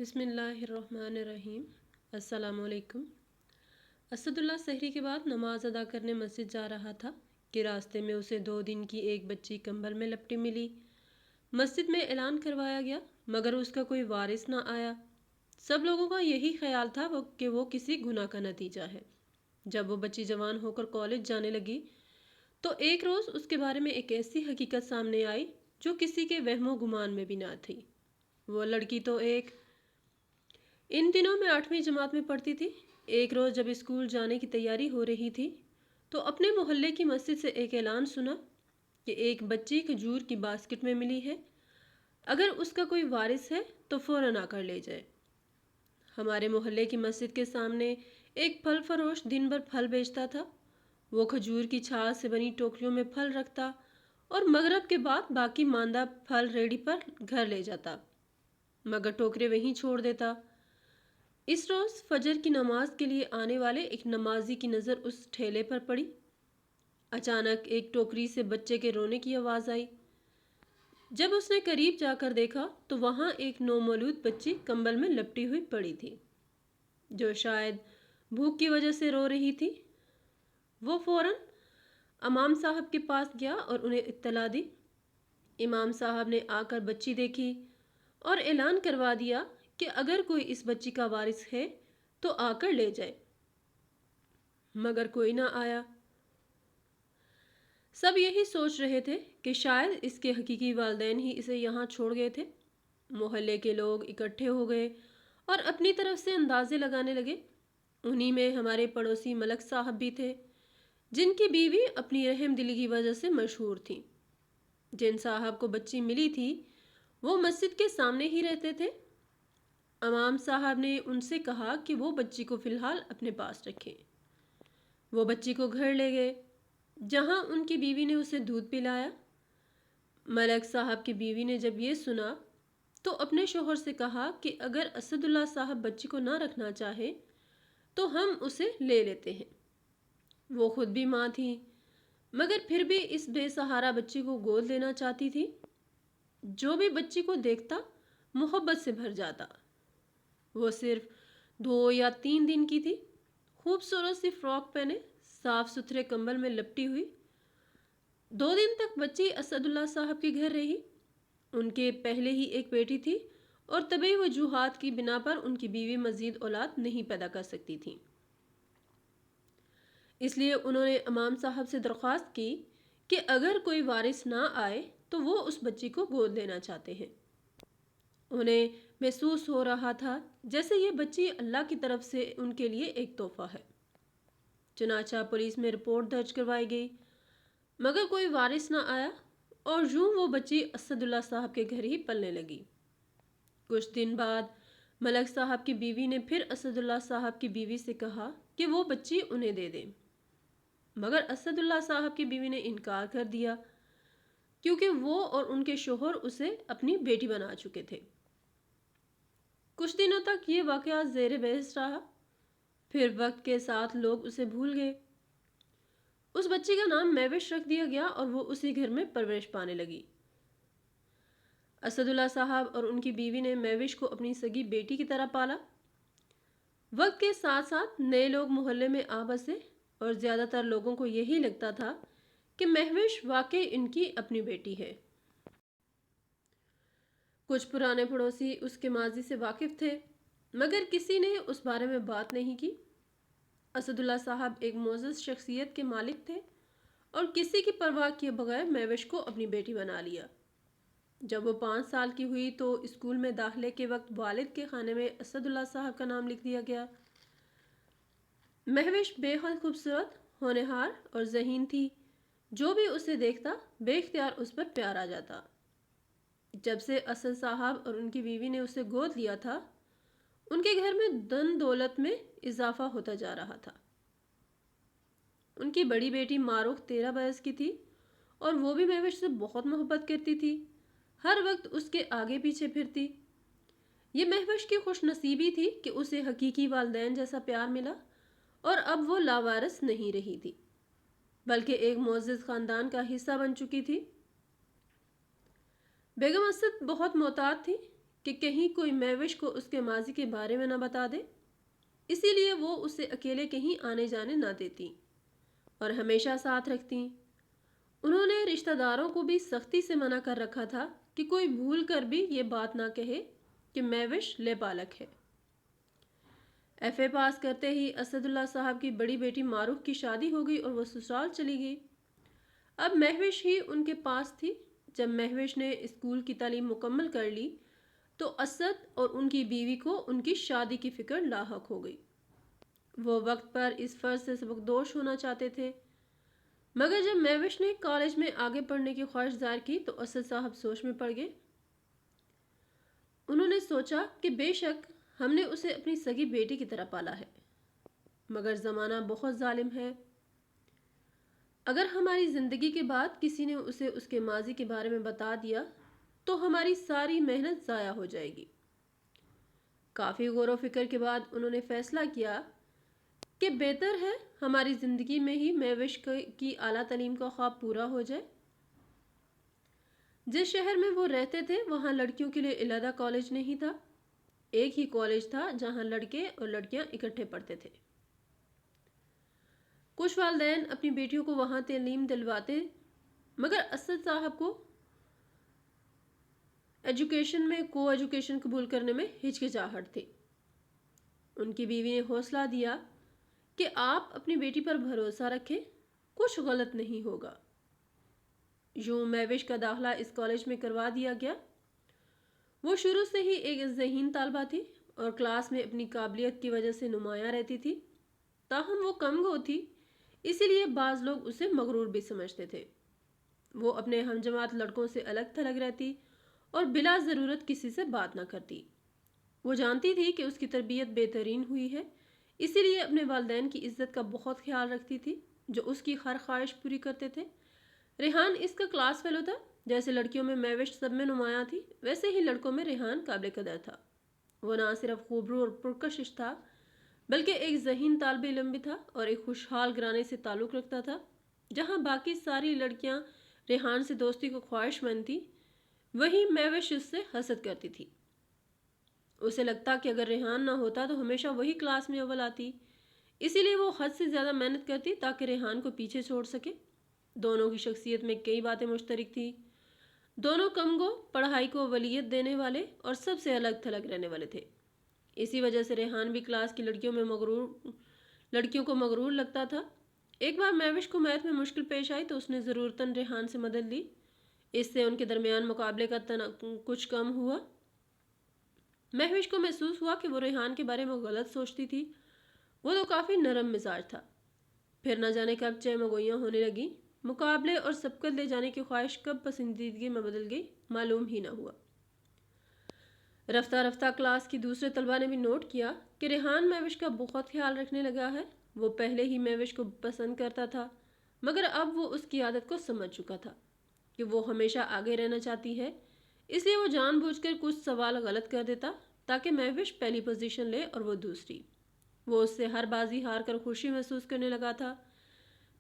بسم اللہ الرحمن الرحیم۔ السلام علیکم۔ اسداللہ سحری کے بعد نماز ادا کرنے مسجد جا رہا تھا کہ راستے میں اسے 2 دن کی ایک بچی کمبل میں لپٹی ملی۔ مسجد میں اعلان کروایا گیا مگر اس کا کوئی وارث نہ آیا۔ سب لوگوں کا یہی خیال تھا کہ وہ کسی گناہ کا نتیجہ ہے۔ جب وہ بچی جوان ہو کر کالج جانے لگی تو ایک روز اس کے بارے میں ایک ایسی حقیقت سامنے آئی جو کسی کے وہم و گمان میں بھی نہ تھی۔ وہ لڑکی تو ان دنوں میں 8ویں جماعت میں پڑھتی تھی۔ ایک روز جب اسکول جانے کی تیاری ہو رہی تھی تو اپنے محلے کی مسجد سے ایک اعلان سنا کہ ایک بچی کھجور کی باسکٹ میں ملی ہے، اگر اس کا کوئی وارث ہے تو فوراً آ کر لے جائے۔ ہمارے محلے کی مسجد کے سامنے ایک پھل فروش دن بھر پھل بیچتا تھا۔ وہ کھجور کی چھال سے بنی ٹوکریوں میں پھل رکھتا اور مغرب کے بعد باقی ماندہ پھل ریڑھی پر گھر لے جاتا مگر ٹوکرے وہیں چھوڑ دیتا۔ اس روز فجر کی نماز کے لیے آنے والے ایک نمازی کی نظر اس ٹھیلے پر پڑی۔ اچانک ایک ٹوکری سے بچے کے رونے کی آواز آئی۔ جب اس نے قریب جا کر دیکھا تو وہاں ایک نومولود بچی کمبل میں لپٹی ہوئی پڑی تھی جو شاید بھوک کی وجہ سے رو رہی تھی۔ وہ فوراً امام صاحب کے پاس گیا اور انہیں اطلاع دی۔ امام صاحب نے آ کر بچی دیکھی اور اعلان کروا دیا کہ اگر کوئی اس بچی کا وارث ہے تو آ کر لے جائے، مگر کوئی نہ آیا۔ سب یہی سوچ رہے تھے کہ شاید اس کے حقیقی والدین ہی اسے یہاں چھوڑ گئے تھے۔ محلے کے لوگ اکٹھے ہو گئے اور اپنی طرف سے اندازے لگانے لگے۔ انہی میں ہمارے پڑوسی ملک صاحب بھی تھے جن کی بیوی اپنی رحم دلی کی وجہ سے مشہور تھی۔ جن صاحب کو بچی ملی تھی وہ مسجد کے سامنے ہی رہتے تھے۔ امام صاحب نے ان سے کہا کہ وہ بچی کو فی الحال اپنے پاس رکھیں۔ وہ بچی کو گھر لے گئے جہاں ان کی بیوی نے اسے دودھ پلایا۔ ملک صاحب کی بیوی نے جب یہ سنا تو اپنے شوہر سے کہا کہ اگر اسداللہ صاحب بچی کو نہ رکھنا چاہے تو ہم اسے لے لیتے ہیں۔ وہ خود بھی ماں تھی مگر پھر بھی اس بے سہارا بچی کو گود لینا چاہتی تھی۔ جو بھی بچی کو دیکھتا محبت سے بھر جاتا۔ وہ صرف 2 یا 3 دن کی تھی۔ خوبصورت سی فراک پہنے صاف ستھرے کمبل میں لپٹی ہوئی 2 دن تک بچی اسداللہ صاحب کے گھر رہی۔ ان کے پہلے ہی ایک بیٹی تھی اور طبی وجوہات کی بنا پر ان کی بیوی مزید اولاد نہیں پیدا کر سکتی تھی، اس لیے انہوں نے امام صاحب سے درخواست کی کہ اگر کوئی وارث نہ آئے تو وہ اس بچی کو گود لینا چاہتے ہیں۔ انہیں محسوس ہو رہا تھا جیسے یہ بچی اللہ کی طرف سے ان کے لیے ایک تحفہ ہے۔ چنانچہ پولیس میں رپورٹ درج کروائی گئی مگر کوئی وارث نہ آیا اور یوں وہ بچی اسداللہ صاحب کے گھر ہی پلنے لگی۔ کچھ دن بعد ملک صاحب کی بیوی نے پھر اسداللہ صاحب کی بیوی سے کہا کہ وہ بچی انہیں دے دیں، مگر اسداللہ صاحب کی بیوی نے انکار کر دیا کیونکہ وہ اور ان کے شوہر اسے اپنی بیٹی بنا چکے تھے۔ کچھ دنوں تک یہ واقعہ زیر بحث رہا، پھر وقت کے ساتھ لوگ اسے بھول گئے۔ اس بچی کا نام مہوش رکھ دیا گیا اور وہ اسی گھر میں پرورش پانے لگی۔ اسداللہ صاحب اور ان کی بیوی نے مہوش کو اپنی سگی بیٹی کی طرح پالا۔ وقت کے ساتھ ساتھ نئے لوگ محلے میں آ بسے اور زیادہ تر لوگوں کو یہی لگتا تھا کہ مہوش واقعی ان کی اپنی بیٹی ہے۔ کچھ پرانے پڑوسی اس کے ماضی سے واقف تھے مگر کسی نے اس بارے میں بات نہیں کی۔ اسداللہ صاحب ایک معزز شخصیت کے مالک تھے اور کسی کی پرواہ کیے بغیر مہوش کو اپنی بیٹی بنا لیا۔ جب وہ 5 سال کی ہوئی تو اسکول میں داخلے کے وقت والد کے خانے میں اسداللہ صاحب کا نام لکھ دیا گیا۔ مہوش بے حد خوبصورت، ہونہار اور ذہین تھی۔ جو بھی اسے دیکھتا بے اختیار اس پر پیار آ جاتا۔ جب سے اسد صاحب اور ان کی بیوی نے اسے گود لیا تھا ان کے گھر میں دن دولت میں اضافہ ہوتا جا رہا تھا۔ ان کی بڑی بیٹی معروف 13 برس کی تھی اور وہ بھی مہوش سے بہت محبت کرتی تھی، ہر وقت اس کے آگے پیچھے پھرتی۔ یہ مہوش کی خوش نصیبی تھی کہ اسے حقیقی والدین جیسا پیار ملا اور اب وہ لاوارث نہیں رہی تھی بلکہ ایک معزز خاندان کا حصہ بن چکی تھی۔ بیگم اسد بہت محتاط تھی کہ کہیں کوئی مہوش کو اس کے ماضی کے بارے میں نہ بتا دے، اسی لیے وہ اسے اکیلے کہیں آنے جانے نہ دیتی اور ہمیشہ ساتھ رکھتی۔ انہوں نے رشتہ داروں کو بھی سختی سے منع کر رکھا تھا کہ کوئی بھول کر بھی یہ بات نہ کہے کہ مہوش لیپالک ہے۔ ایف اے پاس کرتے ہی اسد اللہ صاحب کی بڑی بیٹی معروف کی شادی ہو گئی اور وہ سسرال چلی گئی۔ اب مہوش ہی ان کے پاس تھی۔ جب مہوش نے اسکول کی تعلیم مکمل کر لی تو اسد اور ان کی بیوی کو ان کی شادی کی فکر لاحق ہو گئی۔ وہ وقت پر اس فرض سے سبکدوش ہونا چاہتے تھے، مگر جب مہوش نے کالج میں آگے پڑھنے کی خواہش ظاہر کی تو اسد صاحب سوچ میں پڑ گئے۔ انہوں نے سوچا کہ بے شک ہم نے اسے اپنی سگی بیٹی کی طرح پالا ہے، مگر زمانہ بہت ظالم ہے۔ اگر ہماری زندگی کے بعد کسی نے اسے اس کے ماضی کے بارے میں بتا دیا تو ہماری ساری محنت ضائع ہو جائے گی۔ کافی غور و فکر کے بعد انہوں نے فیصلہ کیا کہ بہتر ہے ہماری زندگی میں ہی مہوش کی اعلیٰ تعلیم کا خواب پورا ہو جائے۔ جس شہر میں وہ رہتے تھے وہاں لڑکیوں کے لیے علیحدہ کالج نہیں تھا، ایک ہی کالج تھا جہاں لڑکے اور لڑکیاں اکٹھے پڑھتے تھے۔ کچھ والدین اپنی بیٹیوں کو وہاں تعلیم دلواتے، مگر اسد صاحب کو کو ایجوکیشن قبول کرنے میں ہچکچاہٹ تھی۔ ان کی بیوی نے حوصلہ دیا کہ آپ اپنی بیٹی پر بھروسہ رکھیں، کچھ غلط نہیں ہوگا۔ یوں مہوش کا داخلہ اس کالج میں کروا دیا گیا۔ وہ شروع سے ہی ایک ذہین طالبہ تھی اور کلاس میں اپنی قابلیت کی وجہ سے نمایاں رہتی تھی۔ تاہم وہ کم گو تھی، اسی لیے بعض لوگ اسے مغرور بھی سمجھتے تھے۔ وہ اپنے ہم جماعت لڑکوں سے الگ تھلگ رہتی اور بلا ضرورت کسی سے بات نہ کرتی۔ وہ جانتی تھی کہ اس کی تربیت بہترین ہوئی ہے، اسی لیے اپنے والدین کی عزت کا بہت خیال رکھتی تھی جو اس کی ہر خواہش پوری کرتے تھے۔ ریحان اس کا کلاس فیلو تھا۔ جیسے لڑکیوں میں مہوش سب میں نمایاں تھی، ویسے ہی لڑکوں میں ریحان قابل قدر تھا۔ وہ نہ صرف خوبرو اور پرکشش تھا بلکہ ایک ذہین طالب علم بھی تھا اور ایک خوشحال گھرانے سے تعلق رکھتا تھا۔ جہاں باقی ساری لڑکیاں ریحان سے دوستی کو خواہش مند تھی، وہیں مہوش اس سے حسد کرتی تھی۔ اسے لگتا کہ اگر ریحان نہ ہوتا تو ہمیشہ وہی کلاس میں اول آتی، اسی لیے وہ حد سے زیادہ محنت کرتی تاکہ ریحان کو پیچھے چھوڑ سکے۔ دونوں کی شخصیت میں کئی باتیں مشترک تھی۔ دونوں کم گو، پڑھائی کو اولویت دینے والے اور سب سے الگ تھلگ رہنے والے تھے۔ اسی وجہ سے ریحان بھی کلاس کی لڑکیوں کو مغرور لگتا تھا۔ ایک بار مہوش کو میتھ میں مشکل پیش آئی تو اس نے ضرورتاً ریحان سے مدد لی۔ اس سے ان کے درمیان مقابلے کا کچھ کم ہوا۔ مہوش کو محسوس ہوا کہ وہ ریحان کے بارے میں غلط سوچتی تھی۔ وہ تو کافی نرم مزاج تھا، پھر نہ جانے کب چہمگوئیاں ہونے لگیں، مقابلے اور سبقت لے جانے کی خواہش کب پسندیدگی میں بدل گئی معلوم ہی نہ ہوا۔ رفتہ رفتہ کلاس کی دوسرے طلبہ نے بھی نوٹ کیا کہ ریحان مہوش کا بہت خیال رکھنے لگا ہے۔ وہ پہلے ہی مہوش کو پسند کرتا تھا، مگر اب وہ اس کی عادت کو سمجھ چکا تھا کہ وہ ہمیشہ آگے رہنا چاہتی ہے، اس لیے وہ جان بوجھ کر کچھ سوال غلط کر دیتا تاکہ مہوش پہلی پوزیشن لے اور وہ دوسری۔ وہ اس سے ہر بازی ہار کر خوشی محسوس کرنے لگا تھا۔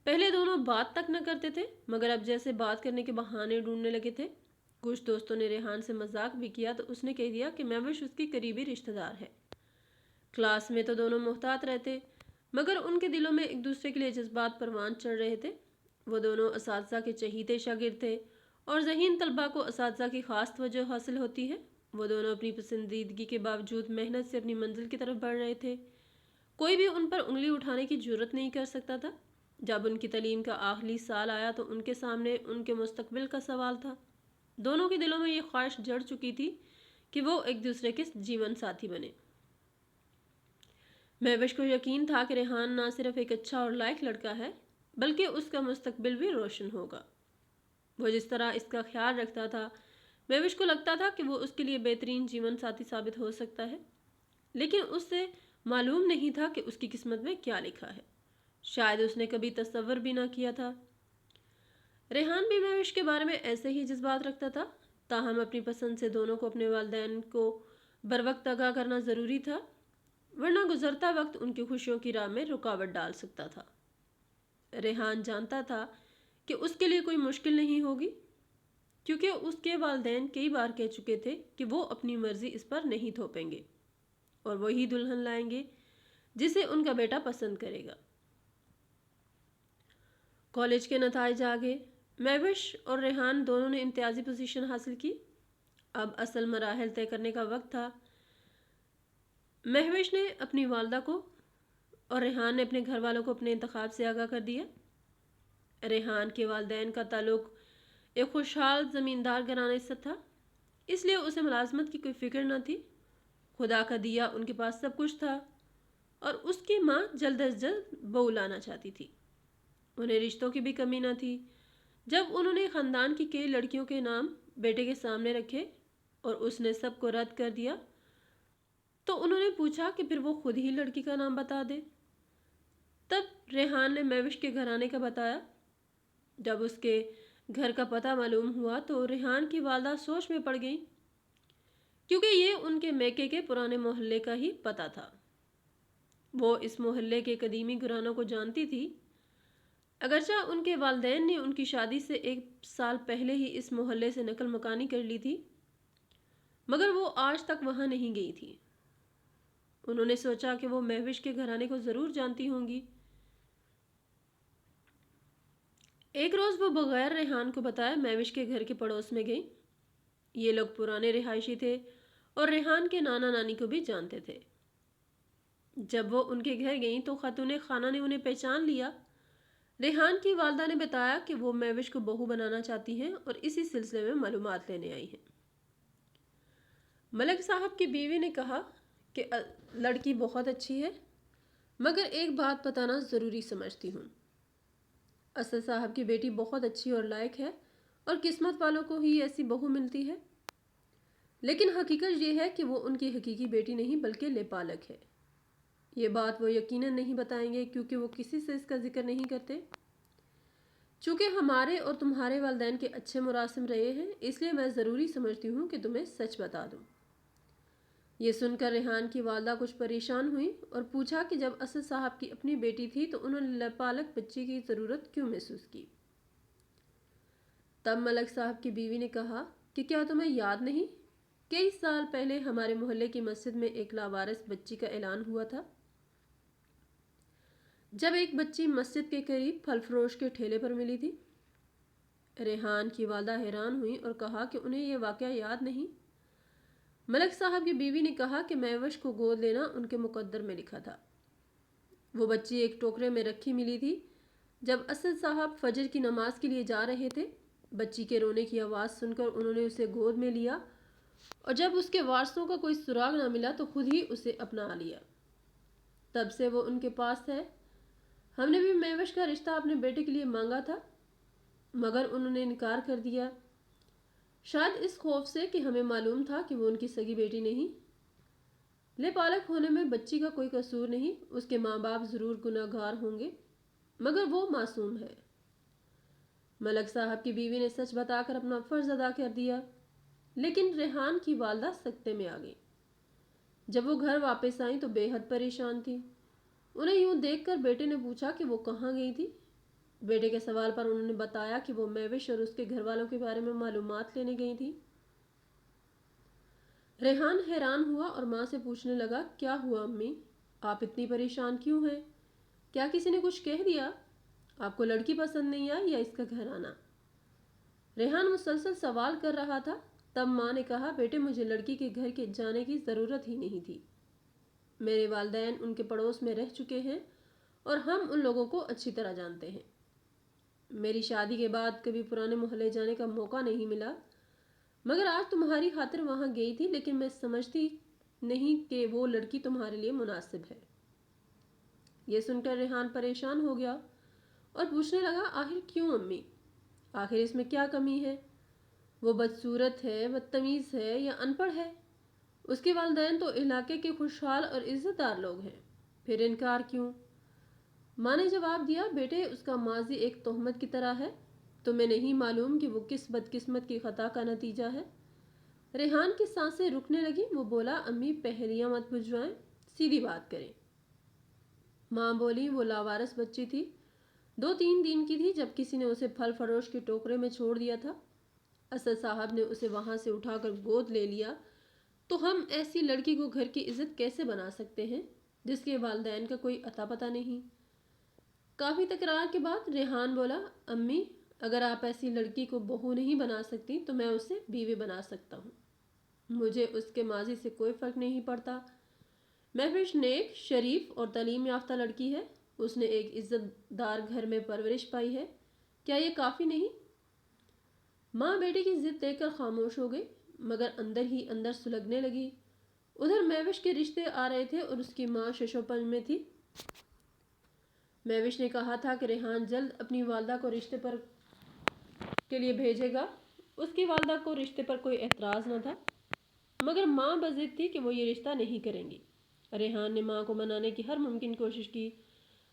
پہلے دونوں بات تک نہ کرتے تھے، مگر اب جیسے بات کرنے کے بہانے ڈھونڈنے لگے تھے۔ کچھ دوستوں نے ریحان سے مذاق بھی کیا تو اس نے کہہ دیا کہ مہوش اس کی قریبی رشتہ دار ہے۔ کلاس میں تو دونوں محتاط رہتے، مگر ان کے دلوں میں ایک دوسرے کے لیے جذبات پروان چڑھ رہے تھے۔ وہ دونوں اساتذہ کے چہیتے شاگرد تھے اور ذہین طلباء کو اساتذہ کی خاص توجہ حاصل ہوتی ہے۔ وہ دونوں اپنی پسندیدگی کے باوجود محنت سے اپنی منزل کی طرف بڑھ رہے تھے۔ کوئی بھی ان پر انگلی اٹھانے کی جرات نہیں کر سکتا تھا۔ جب ان کی تعلیم کا آخری سال آیا تو ان کے سامنے ان کے مستقبل کا سوال تھا۔ دونوں کے دلوں میں یہ خواہش جڑ چکی تھی کہ وہ ایک دوسرے کے جیون ساتھی بنے۔ مہوش کو یقین تھا کہ ریحان نہ صرف ایک اچھا اور لائق لڑکا ہے بلکہ اس کا مستقبل بھی روشن ہوگا۔ وہ جس طرح اس کا خیال رکھتا تھا، مہوش کو لگتا تھا کہ وہ اس کے لیے بہترین جیون ساتھی ثابت ہو سکتا ہے، لیکن اس سے معلوم نہیں تھا کہ اس کی قسمت میں کیا لکھا ہے۔ شاید اس نے کبھی تصور بھی نہ کیا تھا۔ ریحان بھی مہوش کے بارے میں ایسے ہی جذبات رکھتا تھا، تاہم اپنی پسند سے دونوں کو اپنے والدین کو بروقت آگاہ کرنا ضروری تھا، ورنہ گزرتا وقت ان کی خوشیوں کی راہ میں رکاوٹ ڈال سکتا تھا۔ ریحان جانتا تھا کہ اس کے لیے کوئی مشکل نہیں ہوگی، کیونکہ اس کے والدین کئی بار کہہ چکے تھے کہ وہ اپنی مرضی اس پر نہیں تھوپیں گے اور وہی دلہن لائیں گے جسے ان کا بیٹا پسند کرے گا۔ کالج کے نتائج آ گئے۔ مہوش اور ریحان دونوں نے امتیازی پوزیشن حاصل کی۔ اب اصل مراحل طے کرنے کا وقت تھا۔ مہوش نے اپنی والدہ کو اور ریحان نے اپنے گھر والوں کو اپنے انتخاب سے آگاہ کر دیا۔ ریحان کے والدین کا تعلق ایک خوشحال زمیندار گھرانے سے تھا، اس لیے اسے ملازمت کی کوئی فکر نہ تھی۔ خدا کا دیا ان کے پاس سب کچھ تھا اور اس کی ماں جلد از جلد بہو لانا چاہتی تھی۔ انہیں رشتوں کی بھی کمی نہ تھی۔ جب انہوں نے خاندان کی کئی لڑکیوں کے نام بیٹے کے سامنے رکھے اور اس نے سب کو رد کر دیا تو انہوں نے پوچھا کہ پھر وہ خود ہی لڑکی کا نام بتا دے۔ تب ریحان نے مہوش کے گھرانے کا بتایا۔ جب اس کے گھر کا پتہ معلوم ہوا تو ریحان کی والدہ سوچ میں پڑ گئی، کیونکہ یہ ان کے میکے کے پرانے محلے کا ہی پتہ تھا۔ وہ اس محلے کے قدیمی گھرانوں کو جانتی تھی۔ اگرچہ ان کے والدین نے ان کی شادی سے 1 سال پہلے ہی اس محلے سے نقل مکانی کر لی تھی، مگر وہ آج تک وہاں نہیں گئی تھی۔ انہوں نے سوچا کہ وہ مہوش کے گھرانے کو ضرور جانتی ہوں گی۔ ایک روز وہ بغیر ریحان کو بتائے مہوش کے گھر کے پڑوس میں گئی۔ یہ لوگ پرانے رہائشی تھے اور ریحان کے نانا نانی کو بھی جانتے تھے۔ جب وہ ان کے گھر گئیں تو خاتون خانہ نے انہیں پہچان لیا۔ ریحان کی والدہ نے بتایا کہ وہ مہوش کو بہو بنانا چاہتی ہیں اور اسی سلسلے میں معلومات لینے آئی ہیں۔ ملک صاحب کی بیوی نے کہا کہ لڑکی بہت اچھی ہے، مگر ایک بات بتانا ضروری سمجھتی ہوں۔ اسد صاحب کی بیٹی بہت اچھی اور لائق ہے اور قسمت والوں کو ہی ایسی بہو ملتی ہے، لیکن حقیقت یہ ہے کہ وہ ان کی حقیقی بیٹی نہیں بلکہ لیپالک ہے۔ یہ بات وہ یقیناً نہیں بتائیں گے کیونکہ وہ کسی سے اس کا ذکر نہیں کرتے۔ چونکہ ہمارے اور تمہارے والدین کے اچھے مراسم رہے ہیں، اس لیے میں ضروری سمجھتی ہوں کہ تمہیں سچ بتا دوں۔ یہ سن کر ریحان کی والدہ کچھ پریشان ہوئی اور پوچھا کہ جب اسد صاحب کی اپنی بیٹی تھی تو انہوں نے لیپالک بچی کی ضرورت کیوں محسوس کی؟ تب ملک صاحب کی بیوی نے کہا کہ کیا تمہیں یاد نہیں؟ کئی سال پہلے ہمارے محلے کی مسجد میں ایک لاوارث بچی کا اعلان ہوا تھا۔ جب ایک بچی مسجد کے قریب پھل فروش کے ٹھیلے پر ملی تھی۔ ریحان کی والدہ حیران ہوئی اور کہا کہ انہیں یہ واقعہ یاد نہیں۔ ملک صاحب کی بیوی نے کہا کہ مہوش کو گود لینا ان کے مقدر میں لکھا تھا۔ وہ بچی ایک ٹوکرے میں رکھی ملی تھی۔ جب اسد صاحب فجر کی نماز کے لیے جا رہے تھے، بچی کے رونے کی آواز سن کر انہوں نے اسے گود میں لیا اور جب اس کے وارثوں کا کوئی سراغ نہ ملا تو خود ہی اسے اپنا لیا۔ تب سے وہ ان کے پاس ہے۔ ہم نے بھی مہوش کا رشتہ اپنے بیٹے کے لیے مانگا تھا، مگر انہوں نے انکار کر دیا، شاید اس خوف سے کہ ہمیں معلوم تھا کہ وہ ان کی سگی بیٹی نہیں۔ لیپالک ہونے میں بچی کا کوئی قصور نہیں، اس کے ماں باپ ضرور گناہ گار ہوں گے، مگر وہ معصوم ہے۔ ملک صاحب کی بیوی نے سچ بتا کر اپنا فرض ادا کر دیا، لیکن ریحان کی والدہ سکتے میں آ گئی۔ جب وہ گھر واپس آئیں تو بے حد پریشان تھی۔ انہیں یوں دیکھ کر بیٹے نے پوچھا کہ وہ کہاں گئی تھی۔ بیٹے کے سوال پر انہوں نے بتایا کہ وہ مہوش اور اس کے گھر والوں کے بارے میں معلومات لینے گئی تھی۔ ریحان حیران ہوا اور ماں سے پوچھنے لگا، کیا ہوا امی؟ آپ اتنی پریشان کیوں ہیں؟ کیا کسی نے کچھ کہہ دیا؟ آپ کو لڑکی پسند نہیں آئی یا اس کا گھرانہ؟ ریحان مسلسل سوال کر رہا تھا۔ تب ماں نے کہا، بیٹے مجھے لڑکی کے گھر کے جانے کی ضرورت ہی نہیں تھی۔ میرے والدین ان کے پڑوس میں رہ چکے ہیں اور ہم ان لوگوں کو اچھی طرح جانتے ہیں۔ میری شادی کے بعد کبھی پرانے محلے جانے کا موقع نہیں ملا، مگر آج تمہاری خاطر وہاں گئی تھی، لیکن میں سمجھتی نہیں کہ وہ لڑکی تمہارے لیے مناسب ہے۔ یہ سن کر ریحان پریشان ہو گیا اور پوچھنے لگا، آخر کیوں امی؟ آخر اس میں کیا کمی ہے؟ وہ بدصورت ہے، بدتمیز ہے یا ان پڑھ ہے؟ اس کے والدین تو علاقے کے خوشحال اور عزت دار لوگ ہیں، پھر انکار کیوں؟ ماں نے جواب دیا، بیٹے اس کا ماضی ایک تہمت کی طرح ہے، تمہیں نہیں معلوم کہ وہ کس بدقسمت کی خطا کا نتیجہ ہے۔ ریحان کی سانسیں رکنے لگی۔ وہ بولا، امی پہلیاں مت بجھوائیں، سیدھی بات کریں۔ ماں بولی، وہ لاوارث بچی تھی، 2-3 دن کی تھی جب کسی نے اسے پھل فروش کے ٹوکرے میں چھوڑ دیا تھا۔ اسد صاحب نے اسے وہاں سے اٹھا کر گود لے لیا۔ تو ہم ایسی لڑکی کو گھر کی عزت کیسے بنا سکتے ہیں جس کے والدین کا کوئی اتا پتہ نہیں؟ کافی تکرار کے بعد ریحان بولا، امی اگر آپ ایسی لڑکی کو بہو نہیں بنا سکتی تو میں اسے بیوی بنا سکتا ہوں۔ مجھے اس کے ماضی سے کوئی فرق نہیں پڑتا۔ مہوش نیک، شریف اور تعلیم یافتہ لڑکی ہے۔ اس نے ایک عزت دار گھر میں پرورش پائی ہے۔ کیا یہ کافی نہیں؟ ماں بیٹے کی ضد دیکھ کر خاموش ہو گئی، مگر اندر ہی اندر سلگنے لگی۔ ادھر مہوش کے رشتے آ رہے تھے اور اس کی ماں ششوپن میں تھی۔ مہوش نے کہا تھا کہ ریحان جلد اپنی والدہ کو رشتے پر کے لیے بھیجے گا۔ اس کی والدہ کو رشتے پر کوئی اعتراض نہ تھا، مگر ماں بضد تھی کہ وہ یہ رشتہ نہیں کریں گی۔ ریحان نے ماں کو منانے کی ہر ممکن کوشش کی۔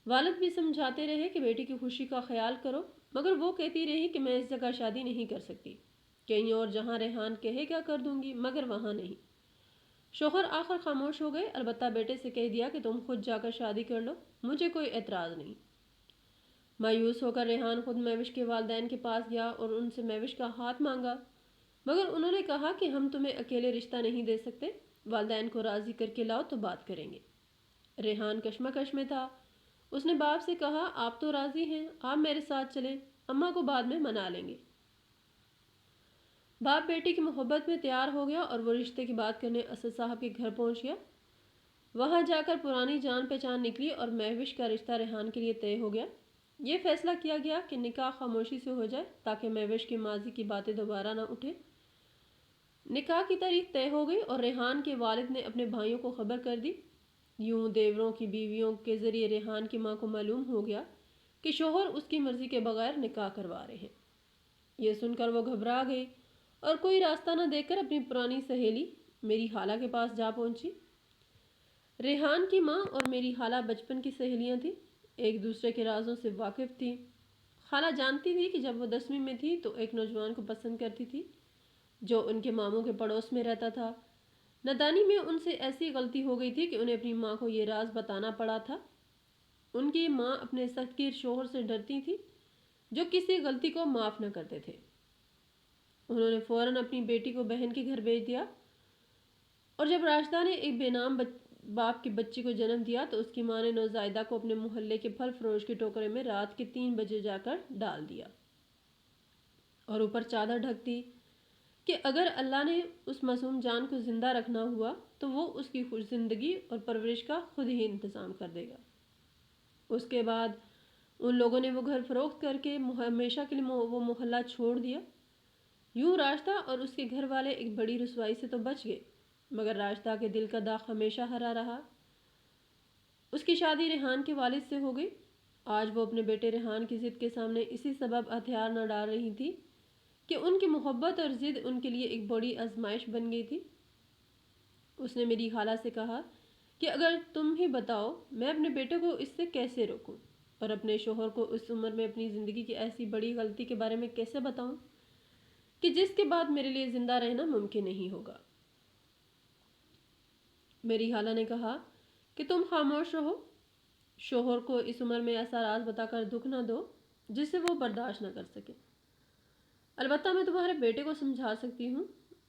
والد بھی سمجھاتے رہے کہ بیٹی کی خوشی کا خیال کرو، مگر وہ کہتی رہی کہ میں اس جگہ شادی نہیں کر سکتی۔ کہیں اور جہاں ریحان کہے کیا کر دوں گی، مگر وہاں نہیں۔ شوہر آخر خاموش ہو گئے، البتہ بیٹے سے کہہ دیا کہ تم خود جا کر شادی کر لو، مجھے کوئی اعتراض نہیں۔ مایوس ہو کر ریحان خود مہوش کے والدین کے پاس گیا اور ان سے مہوش کا ہاتھ مانگا، مگر انہوں نے کہا کہ ہم تمہیں اکیلے رشتہ نہیں دے سکتے، والدین کو راضی کر کے لاؤ تو بات کریں گے۔ ریحان کشمکش میں تھا۔ اس نے باپ سے کہا، آپ تو راضی ہیں، آپ میرے ساتھ چلیں، اماں کو بعد میں منا لیں گے۔ باپ بیٹی کی محبت میں تیار ہو گیا اور وہ رشتے کی بات کرنے اسد صاحب کے گھر پہنچ گیا۔ وہاں جا کر پرانی جان پہچان نکلی اور مہوش کا رشتہ ریحان کے لیے طے ہو گیا۔ یہ فیصلہ کیا گیا کہ نکاح خاموشی سے ہو جائے تاکہ مہوش کی ماضی کی باتیں دوبارہ نہ اٹھیں۔ نکاح کی تاریخ طے ہو گئی اور ریحان کے والد نے اپنے بھائیوں کو خبر کر دی۔ یوں دیوروں کی بیویوں کے ذریعے ریحان کی ماں کو معلوم ہو گیا کہ شوہر اس کی مرضی کے بغیر نکاح کروا رہے ہیں۔ یہ سن کر وہ گھبرا گئی اور کوئی راستہ نہ دیکھ کر اپنی پرانی سہیلی میری خالہ کے پاس جا پہنچی۔ ریحان کی ماں اور میری خالہ بچپن کی سہیلیاں تھیں، ایک دوسرے کے رازوں سے واقف تھیں۔ خالہ جانتی تھی کہ جب وہ 10ویں میں تھی تو ایک نوجوان کو پسند کرتی تھی جو ان کے ماموں کے پڑوس میں رہتا تھا۔ نادانی میں ان سے ایسی غلطی ہو گئی تھی کہ انہیں اپنی ماں کو یہ راز بتانا پڑا تھا۔ ان کی ماں اپنے سخت گیر شوہر سے ڈرتی تھی جو کسی غلطی کو معاف نہ کرتے تھے۔ انہوں نے فوراً اپنی بیٹی کو بہن کے گھر بھیج دیا اور جب راشدہ نے ایک بے نام باپ کی بچی کو جنم دیا تو اس کی ماں نے نوزائیدہ کو اپنے محلے کے پھل فروش کے ٹوکرے میں رات کے 3 بجے جا کر ڈال دیا اور اوپر چادر ڈھک دی کہ اگر اللہ نے اس معصوم جان کو زندہ رکھنا ہوا تو وہ اس کی خوش زندگی اور پرورش کا خود ہی انتظام کر دے گا۔ اس کے بعد ان لوگوں نے وہ گھر فروخت کر کے ہمیشہ کے لیے وہ محلہ چھوڑ دیا۔ یوں راشدہ اور اس کے گھر والے ایک بڑی رسوائی سے تو بچ گئے، مگر راشدہ کے دل کا داغ ہمیشہ ہرا رہا۔ اس کی شادی ریحان کے والد سے ہو گئی۔ آج وہ اپنے بیٹے ریحان کی ضد کے سامنے اسی سبب ہتھیار نہ ڈال رہی تھی کہ ان کی محبت اور ضد ان کے لیے ایک بڑی آزمائش بن گئی تھی۔ اس نے میری خالہ سے کہا کہ اگر تم ہی بتاؤ میں اپنے بیٹے کو اس سے کیسے روکوں اور اپنے شوہر کو اس عمر میں اپنی زندگی کی ایسی بڑی غلطی کے بارے میں کیسے بتاؤں کہ جس کے بعد میرے لیے زندہ رہنا ممکن نہیں ہوگا۔ میری خالہ نے کہا کہ تم خاموش رہو، شوہر کو اس عمر میں ایسا راز بتا کر دکھ نہ دو جسے وہ برداشت نہ کر سکے۔ البتہ میں تمہارے بیٹے کو سمجھا سکتی ہوں،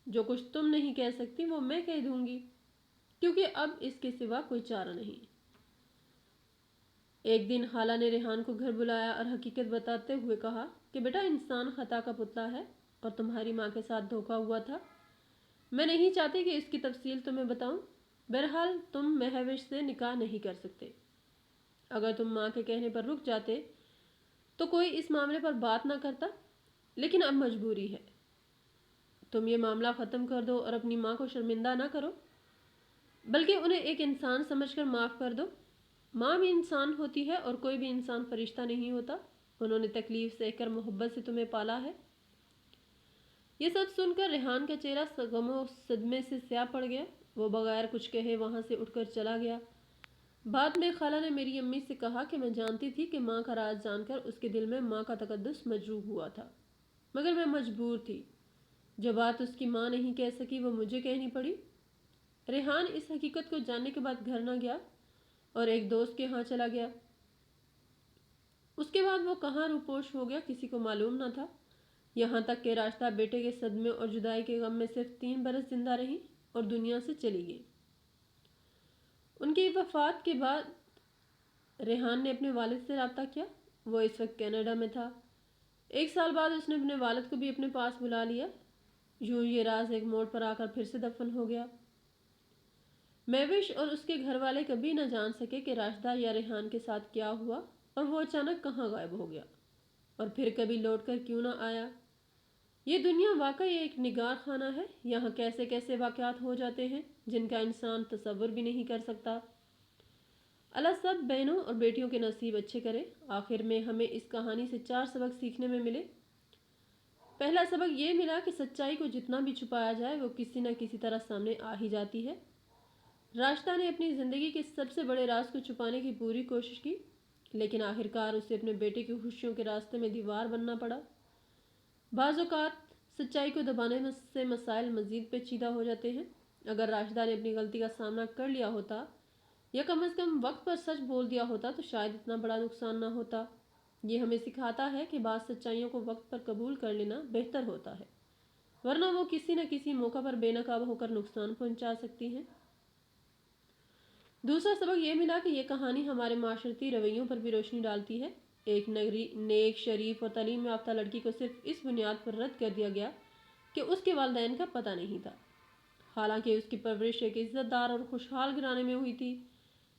جو کچھ تم نہیں کہہ سکتی وہ میں کہہ دوں گی، کیونکہ اب اس کے سوا کوئی چارہ نہیں۔ ایک دن خالہ نے ریحان کو گھر بلایا اور حقیقت بتاتے ہوئے کہا کہ بیٹا انسان خطا کا پتلا ہے اور تمہاری ماں کے ساتھ دھوکا ہوا تھا۔ میں نہیں چاہتی کہ اس کی تفصیل تمہیں بتاؤں۔ بہرحال تم مہوش سے نکاح نہیں کر سکتے۔ اگر تم ماں کے کہنے پر رک جاتے تو کوئی اس معاملے پر بات نہ کرتا، لیکن اب مجبوری ہے۔ تم یہ معاملہ ختم کر دو اور اپنی ماں کو شرمندہ نہ کرو، بلکہ انہیں ایک انسان سمجھ کر معاف کر دو۔ ماں بھی انسان ہوتی ہے اور کوئی بھی انسان فرشتہ نہیں ہوتا۔ انہوں نے تکلیف سہ کر محبت سے تمہیں پالا ہے۔ یہ سب سن کر ریحان کا چہرہ غم و صدمے سے سیاہ پڑ گیا۔ وہ بغیر کچھ کہے وہاں سے اٹھ کر چلا گیا۔ بعد میں خالہ نے میری امی سے کہا کہ میں جانتی تھی کہ ماں کا راز جان کر اس کے دل میں ماں کا تقدس مجروح ہوا تھا، مگر میں مجبور تھی۔ جو بات اس کی ماں نہیں کہہ سکی وہ مجھے کہنی پڑی۔ ریحان اس حقیقت کو جاننے کے بعد گھر نہ گیا اور ایک دوست کے ہاں چلا گیا۔ اس کے بعد وہ کہاں روپوش ہو گیا کسی کو معلوم نہ تھا۔ یہاں تک کہ راشدہ بیٹے کے صدمے اور جدائی کے غم میں صرف 3 برس زندہ رہی اور دنیا سے چلی گئی۔ ان کی وفات کے بعد ریحان نے اپنے والد سے رابطہ کیا۔ وہ اس وقت کینیڈا میں تھا۔ 1 سال بعد اس نے اپنے والد کو بھی اپنے پاس بلا لیا۔ یوں یہ راز ایک موڑ پر آ کر پھر سے دفن ہو گیا۔ مہوش اور اس کے گھر والے کبھی نہ جان سکے کہ راشدہ یا ریحان کے ساتھ کیا ہوا اور وہ اچانک کہاں غائب ہو گیا اور پھر کبھی لوٹ کر کیوں نہ آیا۔ یہ دنیا واقعی ایک نگار خانہ ہے۔ یہاں کیسے کیسے واقعات ہو جاتے ہیں جن کا انسان تصور بھی نہیں کر سکتا۔ اللہ سب بہنوں اور بیٹیوں کے نصیب اچھے کرے۔ آخر میں ہمیں اس کہانی سے 4 سبق سیکھنے میں ملے۔ پہلا سبق یہ ملا کہ سچائی کو جتنا بھی چھپایا جائے وہ کسی نہ کسی طرح سامنے آ ہی جاتی ہے۔ راشدہ نے اپنی زندگی کے سب سے بڑے راز کو چھپانے کی پوری کوشش کی، لیکن آخرکار اسے اپنے بیٹے کی خوشیوں کے راستے میں دیوار بننا پڑا۔ بعض اوقات سچائی کو دبانے سے مسائل مزید پیچیدہ ہو جاتے ہیں۔ اگر راشدہ نے اپنی غلطی کا سامنا کر لیا ہوتا یا کم از کم وقت پر سچ بول دیا ہوتا تو شاید اتنا بڑا نقصان نہ ہوتا۔ یہ ہمیں سکھاتا ہے کہ بعض سچائیوں کو وقت پر قبول کر لینا بہتر ہوتا ہے، ورنہ وہ کسی نہ کسی موقع پر بے نقاب ہو کر نقصان پہنچا سکتی ہیں۔ دوسرا سبق یہ ملا کہ یہ کہانی ہمارے معاشرتی رویوں پر بھی روشنی ڈالتی ہے۔ ایک نیک، شریف اور تعلیم یافتہ لڑکی کو صرف اس بنیاد پر رد کر دیا گیا کہ اس کے والدین کا پتہ نہیں تھا، حالانکہ اس کی پرورش ایک عزت دار اور خوشحال گھرانے میں ہوئی تھی۔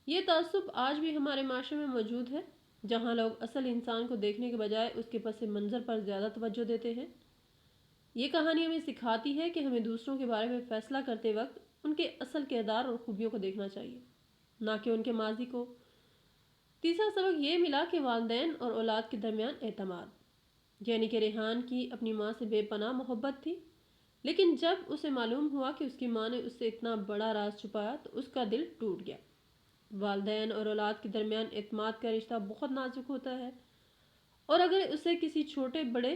یہ تعصب آج بھی ہمارے معاشرے میں موجود ہے، جہاں لوگ اصل انسان کو دیکھنے کے بجائے اس کے پس منظر پر زیادہ توجہ دیتے ہیں۔ یہ کہانی ہمیں سکھاتی ہے کہ ہمیں دوسروں کے بارے میں فیصلہ کرتے وقت ان کے اصل کردار اور خوبیوں کو دیکھنا چاہیے، نہ کہ ان کے ماضی کو۔ تیسرا سبق یہ ملا کہ والدین اور اولاد کے درمیان اعتماد، یعنی کہ ریحان کی اپنی ماں سے بے پناہ محبت تھی، لیکن جب اسے معلوم ہوا کہ اس کی ماں نے اس سے اتنا بڑا راز چھپایا تو اس کا دل ٹوٹ گیا۔ والدین اور اولاد کے درمیان اعتماد کا رشتہ بہت نازک ہوتا ہے، اور اگر اسے کسی چھوٹے بڑے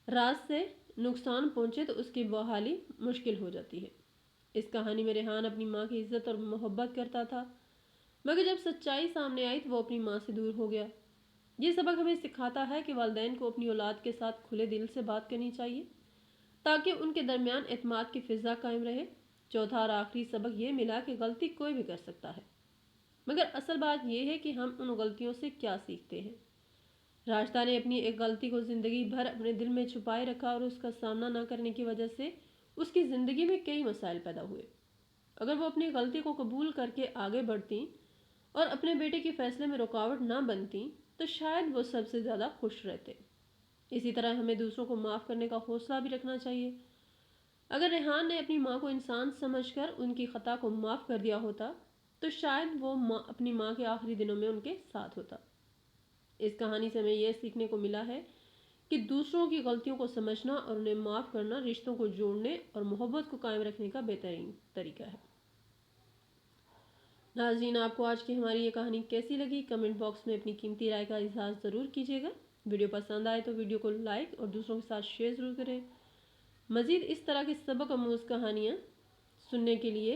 راز سے نقصان پہنچے تو اس کی بحالی مشکل ہو جاتی ہے۔ اس کہانی میں ریحان اپنی ماں کی عزت اور محبت کرتا تھا، مگر جب سچائی سامنے آئی تو وہ اپنی ماں سے دور ہو گیا۔ یہ سبق ہمیں سکھاتا ہے کہ والدین کو اپنی اولاد کے ساتھ کھلے دل سے بات کرنی چاہیے تاکہ ان کے درمیان اعتماد کی فضا قائم رہے۔ چوتھا اور آخری سبق یہ ملا کہ غلطی کوئی بھی کر سکتا ہے، مگر اصل بات یہ ہے کہ ہم ان غلطیوں سے کیا سیکھتے ہیں۔ راشدہ نے اپنی ایک غلطی کو زندگی بھر اپنے دل میں چھپائے رکھا اور اس کا سامنا نہ کرنے کی وجہ سے اس کی زندگی میں کئی مسائل پیدا ہوئے۔ اگر وہ اپنی غلطی کو قبول کر کے آگے بڑھتی اور اپنے بیٹے کے فیصلے میں رکاوٹ نہ بنتی تو شاید وہ سب سے زیادہ خوش رہتے۔ اسی طرح ہمیں دوسروں کو معاف کرنے کا حوصلہ بھی رکھنا چاہیے۔ اگر ریحان نے اپنی ماں کو انسان سمجھ کر ان کی خطا کو معاف کر دیا ہوتا تو شاید وہ اپنی ماں کے آخری دنوں میں ان کے ساتھ ہوتا۔ اس کہانی سے ہمیں یہ سیکھنے کو ملا ہے کہ دوسروں کی غلطیوں کو سمجھنا اور انہیں معاف کرنا رشتوں کو جوڑنے اور محبت کو قائم رکھنے کا بہترین طریقہ ہے۔ ناظرین، آپ کو آج کی ہماری یہ کہانی کیسی لگی؟ کمنٹ باکس میں اپنی قیمتی رائے کا اظہار ضرور کیجیے گا۔ ویڈیو پسند آئے تو ویڈیو کو لائک اور دوسروں کے ساتھ شیئر ضرور کریں۔ مزید اس طرح کی سبق آموز کہانیاں سننے کے لیے